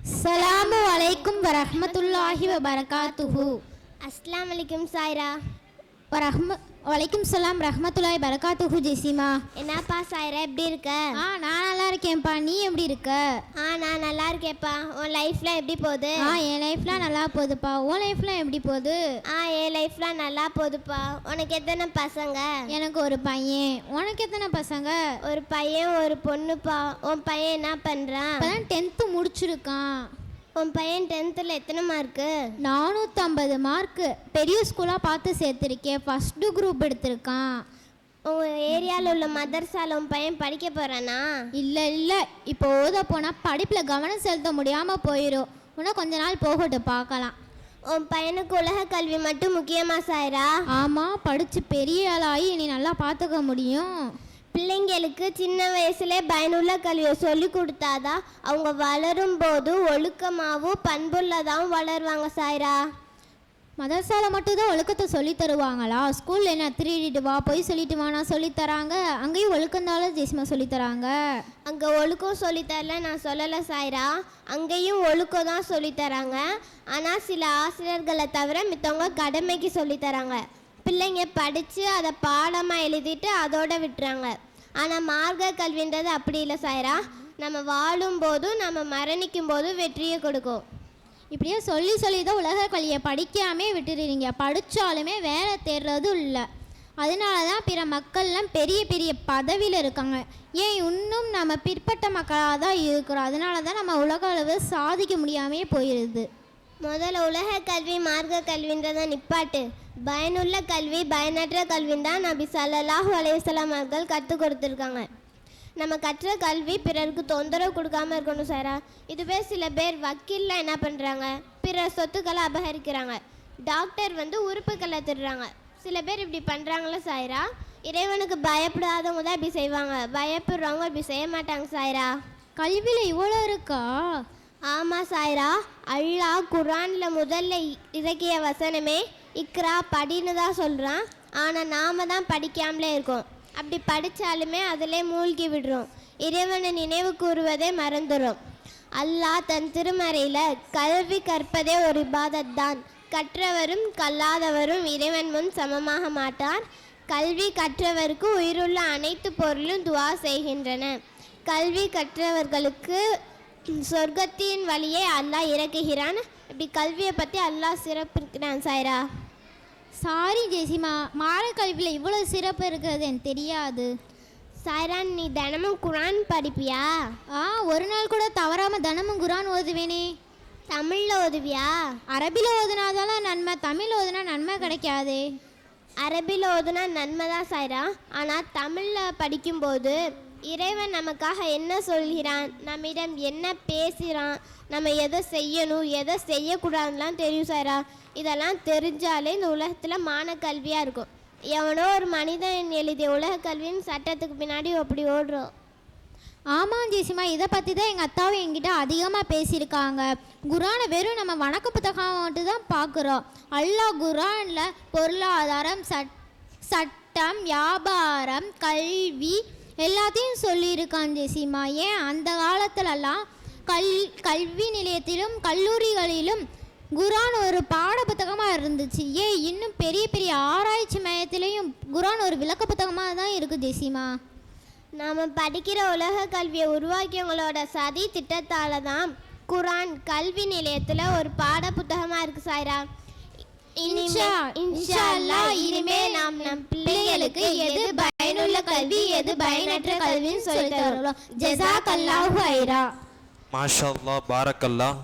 அஸ்ஸலாமு அலைக்கும் வரஹ்மத்துல்லாஹி வபரகாத்துஹு. அஸ்ஸலாமு அலைக்கும் சாய்ரா. வலைக்கும் சலாம் ரஹ்மத்துல்லாஹி பரகாத்துஹு. ஜெசிமா, என்னப்பா சாய்ரா, எப்படி இருக்க? நான் நல்லா இருக்கேன்ப்பா. நீ எப்படி இருக்க? நான் நல்லா இருக்கேன்ப்பா. உன் லைஃப்லாம் எப்படி போகுது? என் லைஃப்லாம் நல்லா போகுதுப்பா. உன் லைஃப்லாம் எப்படி போகுது? என் லைஃப்லாம் நல்லா போகுதுப்பா. உனக்கு எத்தனை பசங்க? எனக்கு ஒரு பையன். உனக்கு எத்தனை பசங்க? ஒரு பையன் ஒரு பொண்ணுப்பா. உன் பையன் என்ன பண்ணுறான்? இப்போதான் 10th முடிச்சிருக்கான். உன் பையன் 10th எத்தனை மார்க்கு? 450 மார்க்கு. பெரிய ஸ்கூலாக பார்த்து சேர்த்துருக்கேன். ஃபஸ்ட்டு குரூப் எடுத்திருக்கான். உங்கள் ஏரியாவில் உள்ள மதர்சாவில் உன் பையன் படிக்க போகிறானா? இல்லை, இப்போ ஓத போனால் படிப்பில் கவனம் செலுத்த முடியாமல் போயிடும். இன்னும் கொஞ்ச நாள் போகட்டும், பார்க்கலாம். உன் பையனுக்கு உலக கல்வி மட்டும் முக்கியமா சாய்ரா? ஆமாம், படித்து பெரிய ஆளாகி நீ நல்லா பார்த்துக்க முடியும். பிள்ளைங்களுக்கு சின்ன வயசுல பயனுள்ள கல்வியை சொல்லி கொடுத்தாதான் அவங்க வளரும் போது ஒழுக்கமாகவும் பண்புள்ளதாகவும் வளருவாங்க சாய்ரா. மதரசால மட்டும்தான் ஒழுக்கத்தை சொல்லி தருவாங்களா? ஸ்கூலில் என்ன திருடிட்டு வா, பொய் சொல்லிட்டு வானா சொல்லித்தராங்க? அங்கேயும் ஒழுக்கந்தாலும் ஜெசிமா சொல்லித்தராங்க. அங்கே ஒழுக்கம் சொல்லித்தரல நான் சொல்லலை சாய்ரா. அங்கேயும் ஒழுக்கம் தான் சொல்லித்தராங்க. ஆனால் சில ஆசிரியர்களை தவிர மித்தவங்க கடமைக்கு சொல்லித்தராங்க. பிள்ளைங்க படித்து அதை பாடமாக எழுதிட்டு அதோட விட்டுறாங்க. ஆனால் மார்க்க கல்வின்றது அப்படி இல்லை சாய்ரா. நம்ம வாழும் போதும் நம்ம மரணிக்கும் போதும் வெற்றியை கொடுக்கும். இப்படியே சொல்லி தான் உலக கல்வியை படிக்காமே விட்டுடுறீங்க. படித்தாலுமே வேலை தேடுறதும் இல்லை. அதனால தான் பிற மக்கள்லாம் பெரிய பெரிய பதவியில் இருக்காங்க. ஏன் இன்னும் நம்ம பிற்பட்ட மக்களாக தான் இருக்கிறோம். அதனால தான் நம்ம உலக அளவு சாதிக்க முடியாமே போயிடுது. முதல்ல உலக கல்வி மார்க்க கல்வின்றதை நிப்பாட்டு. பயனுள்ள கல்வி பயனற்ற கல்வின்னு தான் நபி ஸல்லல்லாஹு அலைஹி வஸல்லம் அவர்கள் கற்றுக் கொடுத்துருக்காங்க. நம்ம கற்ற கல்வி பிறருக்கு தொந்தரவு கொடுக்காம இருக்கணும் சாரா. இதுவே சில பேர் வக்கீலில் என்ன பண்ணுறாங்க, பிற சொத்துக்களை அபகரிக்கிறாங்க. டாக்டர் உறுப்புகளை திருடுறாங்க. சில பேர் இப்படி பண்ணுறாங்களே சாய்ரா. இறைவனுக்கு பயப்படாதவங்க தான் இப்படி செய்வாங்க. பயப்படுறவங்க இப்படி செய்ய மாட்டாங்க சாய்ரா. கல்வியில் இவ்வளோ இருக்கா? ஆமாம் சாய்ரா. அல்லாஹ் குர்ஆனில் முதல்ல இறக்கிய வசனமே இக்ரா படின்னு தான் சொல்கிறான். ஆனால் நாம் தான் படிக்காமலே இருக்கோம். அப்படி படித்தாலுமே அதிலே மூழ்கி விடுறோம். இறைவனை நினைவு கூறுவதே மறந்துடும். அல்லாஹ் தன் திருமறையில் கல்வி கற்பதே ஒரு இபாதத் தான். கற்றவரும் கல்லாதவரும் இறைவன் முன் சமமாக மாட்டார். கல்வி கற்றவருக்கு உயிருள்ள அனைத்து பொருளும் துவா செய்கின்றன. கல்வி கற்றவர்களுக்கு சொர்க்கத்தின் வழியை அல்லாஹ் இறக்குகிறான். இப்படி கல்வியை பற்றி அல்லாஹ் சிறப்பிருக்கிறான் சாய்ரா. சாரி ஜெசிமா, மாற கல்வியில் இவ்வளோ சிறப்பு இருக்கிறது எனக்கு தெரியாது. சாய்ரா, நீ தினமும் குர்ஆன் படிப்பியா? ஒரு நாள் கூட தவறாமல் தினமும் குர்ஆன் ஓதுவேனே. தமிழில் ஓதுவியா? அரபியில் ஓதுனாதாலும் நன்மை, தமிழ் ஓதுனா நன்மை கிடைக்காதே. அரபியில் ஓதுனா நன்மை தான் சாய்ரா. ஆனால் தமிழில் படிக்கும்போது இறைவன் நமக்காக என்ன சொல்கிறான், நம்மிடம் என்ன பேசுகிறான், நம்ம எதை செய்யணும் எதை செய்யக்கூடாதுலாம் தெரியும் சாய்ரா. இதெல்லாம் தெரிஞ்சாலே இந்த உலகத்தில் மான கல்வியாக இருக்கும். எவனோ ஒரு மனிதன் எழுதிய உலக கல்வின்னு சட்டத்துக்கு பின்னாடி அப்படி ஓடுறோம். ஆமாம் ஜெசிமா, இதை பற்றி தான் எங்கள் அத்தாவும் என்கிட்ட அதிகமாக பேசியிருக்காங்க. குர்ஆனை வெறும் நம்ம வணக்க புத்தகம் மட்டும் தான் பார்க்குறோம். அல்லாஹ் குர்ஆனில் பொருளாதாரம், சட்டம், வியாபாரம், கல்வி எல்லாத்தையும் சொல்லியிருக்கான் ஜெசிமா. ஏன் அந்த காலத்துலலாம் கல்வி நிலையத்திலும் கல்லூரிகளிலும் குர்ஆன் ஒரு பாட புத்தகமாக இருந்துச்சு. ஏன் இன்னும் பெரிய பெரிய ஆராய்ச்சி மையத்திலையும் குர்ஆன் ஒரு விளக்க புத்தகமாக தான் இருக்குது ஜெசிமா. நாம் படிக்கிற உலக கல்வியை உருவாக்கியவங்களோட சதி திட்டத்தால் தான் குர்ஆன் கல்வி நிலையத்தில் ஒரு பாட புத்தகமாக இருக்குது சாய்ரா. இன்ஷா அல்லாஹ் இனிமே நாம் நம் பிள்ளைகளுக்கு எது பயனுள்ள கல்வி எது பயனற்ற கல்வின்னு சொல்லி தருவோம். ஜஸாக்கல்லாஹு ஹைரா. மாஷா அல்லாஹ், பாரக்கல்லாஹ்.